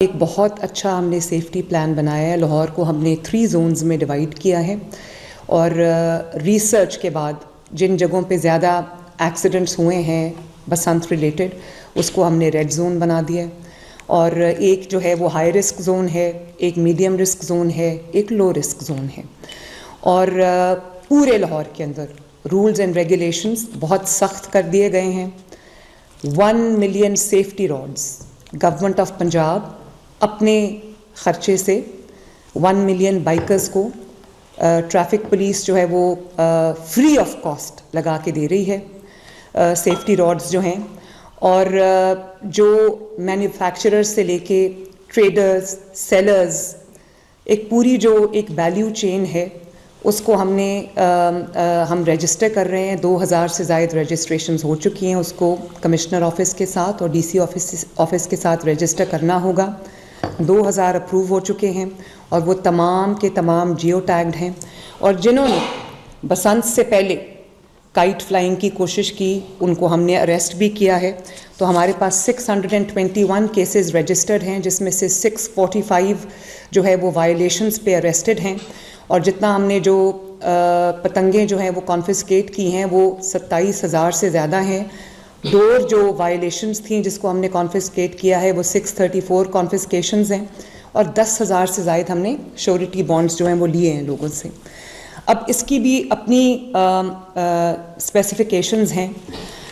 ایک بہت اچھا ہم نے سیفٹی پلان بنایا ہے. لاہور کو ہم نے 3 زونز میں ڈیوائڈ کیا ہے اور ریسرچ کے بعد جن جگہوں پہ زیادہ ایکسیڈنٹس ہوئے ہیں بسنت ریلیٹڈ اس کو ہم نے ریڈ زون بنا دیا ہے. اور ایک جو ہے وہ ہائی رسک زون ہے, ایک میڈیم رسک زون ہے, ایک لو رسک زون ہے. اور پورے لاہور کے اندر رولز اینڈ ریگولیشنز بہت سخت کر دیے گئے ہیں. 1 million safety rods government of Punjab اپنے خرچے سے 1 ملین بائکرز کو ٹریفک پولیس جو ہے وہ فری آف کاسٹ لگا کے دے رہی ہے سیفٹی راڈز جو ہیں. اور جو مینوفیکچررز سے لے کے ٹریڈرز, سیلرز, ایک پوری جو ایک ویلیو چین ہے اس کو ہم رجسٹر کر رہے ہیں. 2000 سے زائد رجسٹریشنز ہو چکی ہیں. اس کو کمشنر آفس کے ساتھ اور ڈی سی آفس کے ساتھ رجسٹر کرنا ہوگا. 2000 اپروو ہو چکے ہیں اور وہ تمام کے تمام جیو ٹیگڈ ہیں. اور جنہوں نے بسنت سے پہلے کائٹ فلائنگ کی کوشش کی ان کو ہم نے اریسٹ بھی کیا ہے. تو ہمارے پاس 621 کیسز رجسٹرڈ ہیں جس میں سے 645 جو ہے وہ وائلیشنز پہ اریسٹڈ ہیں. اور جتنا ہم نے جو پتنگیں جو ہیں وہ کانفسکیٹ کی ہیں وہ 27,000 سے زیادہ ہیں. ڈور جو وائلیشنز تھیں جس کو ہم نے کانفسکیٹ کیا ہے وہ 634 کانفسکیشنز ہیں. اور 10,000 سے زائد ہم نے شیورٹی بانڈز جو ہیں وہ لیے ہیں لوگوں سے. اب اس کی بھی اپنی اسپیسیفیکیشنز ہیں.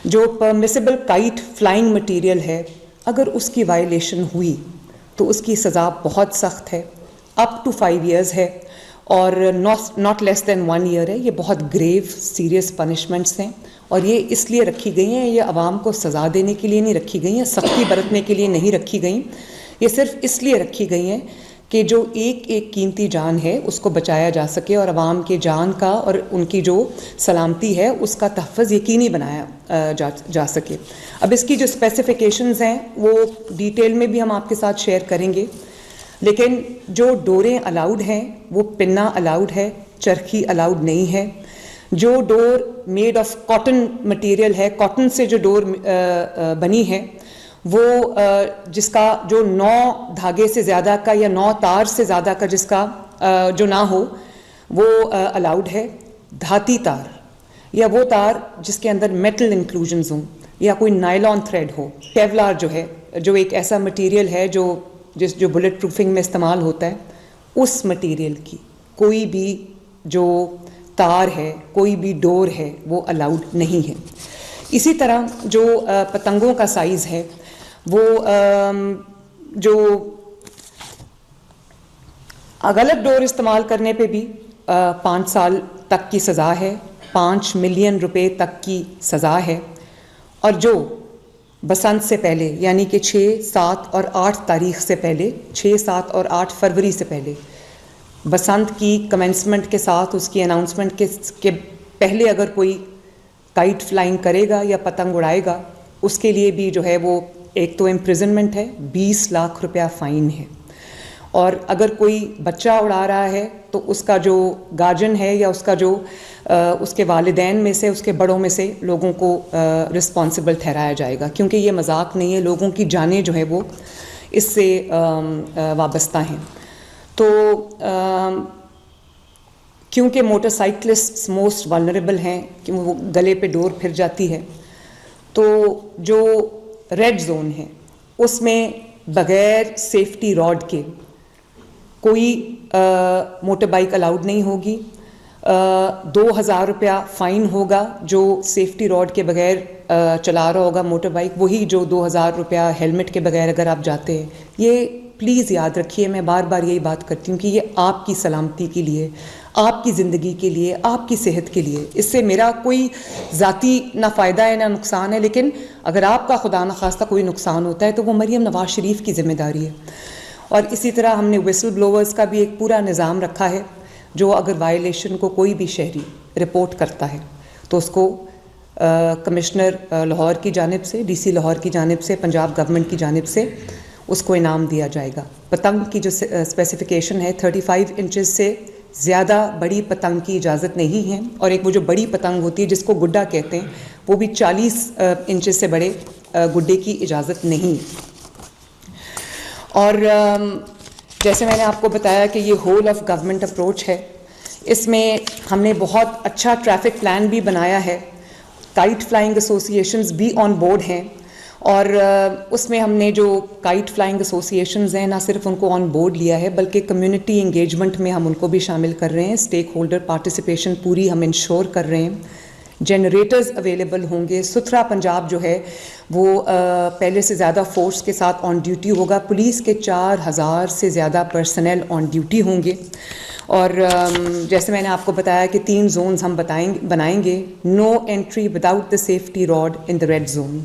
جو پرمیسیبل کائٹ فلائنگ مٹیریل ہے اگر اس کی وائلیشن ہوئی تو اس کی سزا بہت سخت ہے, اپ ٹو 5 ایئرز ہے اور ناٹ لیس دین 1 ایئر ہے. یہ بہت گریو سیریس پنشمنٹس ہیں اور یہ اس لیے رکھی گئی ہیں, یہ عوام کو سزا دینے کے لیے نہیں رکھی گئی ہیں, سختی برتنے کے لیے نہیں رکھی گئیں. یہ صرف اس لیے رکھی گئی ہیں کہ جو ایک قیمتی جان ہے اس کو بچایا جا سکے اور عوام کے جان کا اور ان کی جو سلامتی ہے اس کا تحفظ یقینی بنایا جا سکے. اب اس کی جو اسپیسیفیکیشنز ہیں وہ ڈیٹیل میں بھی ہم آپ کے ساتھ شیئر کریں گے. لیکن جو ڈوریں الاؤڈ ہیں وہ پنا الاؤڈ ہے, چرخی الاؤڈ نہیں ہے. جو ڈور میڈ آف کاٹن مٹیریل ہے, کاٹن سے جو ڈور بنی ہے وہ جس کا جو 9 دھاگے سے زیادہ کا یا 9 تار سے زیادہ کا جس کا جو نہ ہو وہ الاؤڈ ہے. دھاتی تار یا وہ تار جس کے اندر میٹل انکلوژنز ہوں یا کوئی نائلون تھریڈ ہو. کیولار جو ہے جو ایک ایسا مٹیریل ہے جو بلٹ پروفنگ میں استعمال ہوتا ہے, اس مٹیریل کی کوئی بھی جو تار ہے, کوئی بھی ڈور ہے وہ الاؤڈ نہیں ہے. اسی طرح جو پتنگوں کا سائز ہے وہ جو غلط ڈور استعمال کرنے پہ بھی 5 سال تک کی سزا ہے, 5 ملین روپے تک کی سزا ہے. اور جو بسنت سے پہلے یعنی کہ 6, 7 اور 8 تاریخ سے پہلے, 6, 7 اور 8 فروری سے پہلے بسنت کی کمنسمنٹ کے ساتھ اس کی اناؤنسمنٹ کے پہلے اگر کوئی کائٹ فلائنگ کرے گا یا پتنگ اڑائے گا اس کے لیے بھی جو ہے وہ ایک تو امپریزنمنٹ ہے, 20 لاکھ روپیہ فائن ہے. اور اگر کوئی بچہ اڑا رہا ہے تو اس کا جو گارجن ہے یا اس کا جو اس کے والدین میں سے, اس کے بڑوں میں سے لوگوں کو رسپانسبل ٹھہرایا جائے گا, کیونکہ یہ مذاق نہیں ہے. لوگوں کی جانیں جو ہے وہ اس سے وابستہ ہیں. تو کیونکہ موٹر سائیکلسٹ موسٹ ولنریبل ہیں کہ وہ گلے پہ ڈور پھر جاتی ہے, تو جو ریڈ زون ہے اس میں بغیر سیفٹی راڈ کے کوئی موٹر بائک الاؤڈ نہیں ہوگی. 2,000 روپیہ فائن ہوگا جو سیفٹی راڈ کے بغیر چلا رہا ہوگا موٹر بائک, وہی جو 2,000 روپیہ ہیلمٹ کے بغیر اگر آپ جاتے ہیں. یہ پلیز یاد رکھیے, میں بار بار یہی بات کرتی ہوں کہ یہ آپ کی سلامتی کے لیے, آپ کی زندگی کے لیے, آپ کی صحت کے لیے, اس سے میرا کوئی ذاتی نہ فائدہ ہے نہ نقصان ہے. لیکن اگر آپ کا خدا نخواستہ کوئی نقصان ہوتا ہے تو وہ مریم نواز شریف کی ذمہ داری ہے. اور اسی طرح ہم نے وسل بلوورز کا بھی ایک پورا نظام رکھا ہے, جو اگر وائلیشن کو کوئی بھی شہری رپورٹ کرتا ہے تو اس کو کمشنر لاہور کی جانب سے, ڈی سی لاہور کی جانب سے, پنجاب گورنمنٹ کی جانب سے اس کو انعام دیا جائے گا. پتنگ کی جو اسپیسیفیکیشن ہے 35 انچز سے زیادہ بڑی پتنگ کی اجازت نہیں ہے. اور ایک وہ جو بڑی پتنگ ہوتی ہے جس کو گڈا کہتے ہیں, وہ بھی 40 انچز سے بڑے گڈے کی اجازت نہیں. اور جیسے میں نے آپ کو بتایا کہ یہ ہول آف گورنمنٹ اپروچ ہے، اس میں ہم نے بہت اچھا ٹریفک پلان بھی بنایا ہے، کائٹ فلائنگ ایسوسیشنز بھی آن بورڈ ہیں، اور اس میں ہم نے جو کائٹ فلائنگ ایسوسیشنز ہیں نہ صرف ان کو آن بورڈ لیا ہے بلکہ کمیونٹی انگیجمنٹ میں ہم ان کو بھی شامل کر رہے ہیں، اسٹیک ہولڈر پارٹیسپیشن پوری ہم انشور کر رہے ہیں، جنریٹرز اویلیبل ہوں گے، ستھرا پنجاب جو ہے وہ پہلے سے زیادہ فورس کے ساتھ آن ڈیوٹی ہوگا، پولیس کے 4000 سے زیادہ پرسنل آن ڈیوٹی ہوں گے، اور جیسے میں نے آپ کو بتایا کہ 3 زونز ہم بنائیں گے، no entry without the safety rod in the red zone,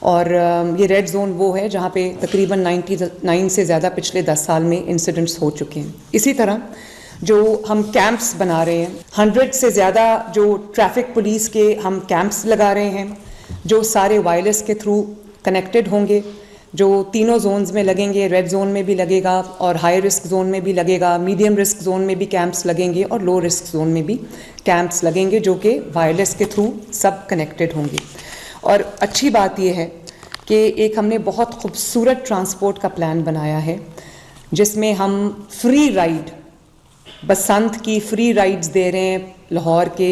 اور یہ ریڈ زون وہ ہے جہاں پہ تقریباً 99 سے زیادہ پچھلے 10 سال میں انسیڈنٹس ہو چکے ہیں۔ اسی طرح جو ہم کیمپس بنا رہے ہیں، 100 سے زیادہ جو ٹریفک پولیس کے ہم کیمپس لگا رہے ہیں جو سارے وائرلیس کے تھرو کنیکٹڈ ہوں گے، جو تینوں زونز میں لگیں گے، ریڈ زون میں بھی لگے گا اور ہائی رسک زون میں بھی لگے گا، میڈیم رسک زون میں بھی کیمپس لگیں گے اور لو رسک زون میں بھی کیمپس لگیں گے جو کہ وائرلیس کے تھرو سب کنیکٹڈ ہوں گے۔ اور اچھی بات یہ ہے کہ ایک ہم نے بہت خوبصورت ٹرانسپورٹ کا پلان بنایا ہے جس میں ہم فری رائڈ، بسنت کی فری رائڈز دے رہے ہیں لاہور کے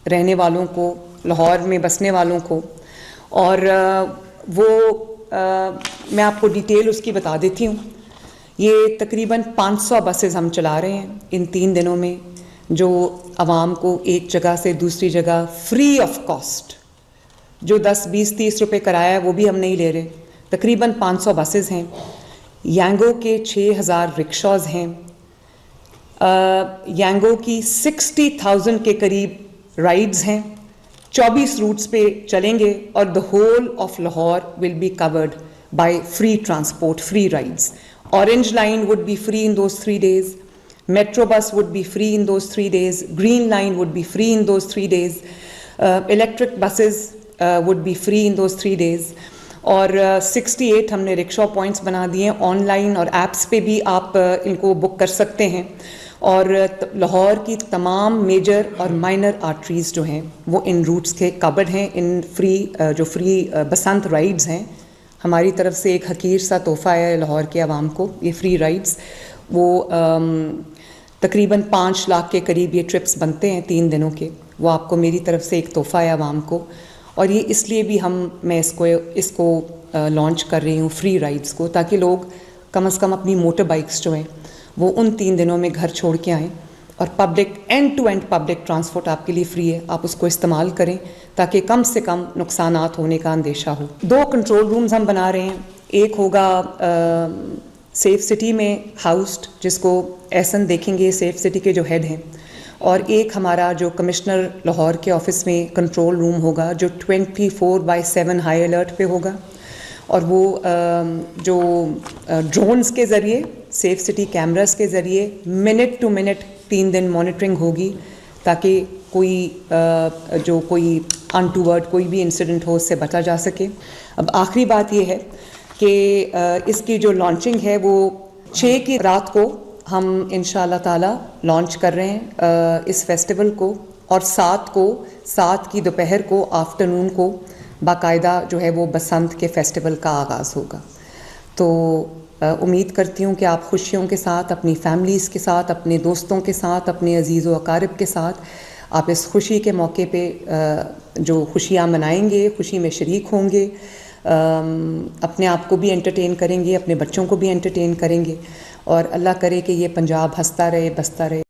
رہنے والوں کو، لاہور میں بسنے والوں کو، اور وہ میں آپ کو ڈیٹیل اس کی بتا دیتی ہوں۔ یہ تقریباً 500 بسز ہم چلا رہے ہیں ان 3 دنوں میں، جو عوام کو ایک جگہ سے دوسری جگہ فری آف کاسٹ، جو 10 20 30 روپے کرایہ ہے وہ بھی ہم نہیں لے رہے، تقریباً 500 بسز ہیں، یانگو کے 6000 رکشاز ہیں، یانگو کی 60,000 کے قریب رائڈز ہیں، 24 روٹس پہ چلیں گے، اور the whole of Lahore will be covered by free transport, free rides. Orange line would be free in those 3 days, Metro bus would be free in those 3 days, Green line would be free in those 3 days, electric buses would be free in those 3 days، اور 68 ہم نے رکشا points بنا دیے ہیں، on line اور apps پہ بھی آپ ان کو بک کر سکتے ہیں، اور لاہور کی تمام میجر اور مائنر آرٹریز جو ہیں وہ ان روٹس کے کورڈ ہیں، ان فری بسنت رائڈز ہیں۔ ہماری طرف سے ایک حقیر سا تحفہ ہے لاہور کے عوام کو، یہ فری رائڈز، وہ تقریباً 5 لاکھ کے قریب یہ ٹرپس بنتے ہیں 3 دنوں کے، وہ آپ کو میری طرف سے ایک تحفہ ہے عوام کو، اور یہ اس لیے بھی میں اس کو لانچ کر رہی ہوں فری رائڈز کو، تاکہ لوگ کم از کم اپنی موٹر بائکس جو ہیں وہ ان 3 دنوں میں گھر چھوڑ کے آئیں، اور public end to end public transport آپ کے لیے فری ہے، آپ اس کو استعمال کریں تاکہ کم سے کم نقصانات ہونے کا اندیشہ ہو۔ 2 کنٹرول رومز ہم بنا رہے ہیں، ایک ہوگا سیف سٹی میں ہاؤسڈ، جس کو احسن دیکھیں گے سیف سٹی کے جو ہیڈ ہیں، اور ایک ہمارا جو کمشنر لاہور کے آفس میں کنٹرول روم ہوگا جو 24/7 ہائی الرٹ پہ ہوگا، اور وہ جو ڈرونز کے ذریعے، سیف سٹی کیمراز کے ذریعے منٹ ٹو منٹ 3 دن مانیٹرنگ ہوگی، تاکہ کوئی انٹوورڈ کوئی بھی انسیڈنٹ ہو اس سے بچا جا سکے۔ اب آخری بات یہ ہے کہ اس کی جو لانچنگ ہے وہ 6 کی رات کو ہم انشاءاللہ تعالی لانچ کر رہے ہیں اس فیسٹیول کو، اور 7 کی دوپہر کو آفٹرنون کو باقاعدہ جو ہے وہ بسنت کے فیسٹیول کا آغاز ہوگا۔ تو امید کرتی ہوں کہ آپ خوشیوں کے ساتھ، اپنی فیملیز کے ساتھ، اپنے دوستوں کے ساتھ، اپنے عزیز و اقارب کے ساتھ آپ اس خوشی کے موقع پہ جو خوشیاں منائیں گے، خوشی میں شریک ہوں گے، اپنے آپ کو بھی انٹرٹین کریں گے، اپنے بچوں کو بھی انٹرٹین کریں گے، اور اللہ کرے کہ یہ پنجاب ہنستا رہے، بستا رہے۔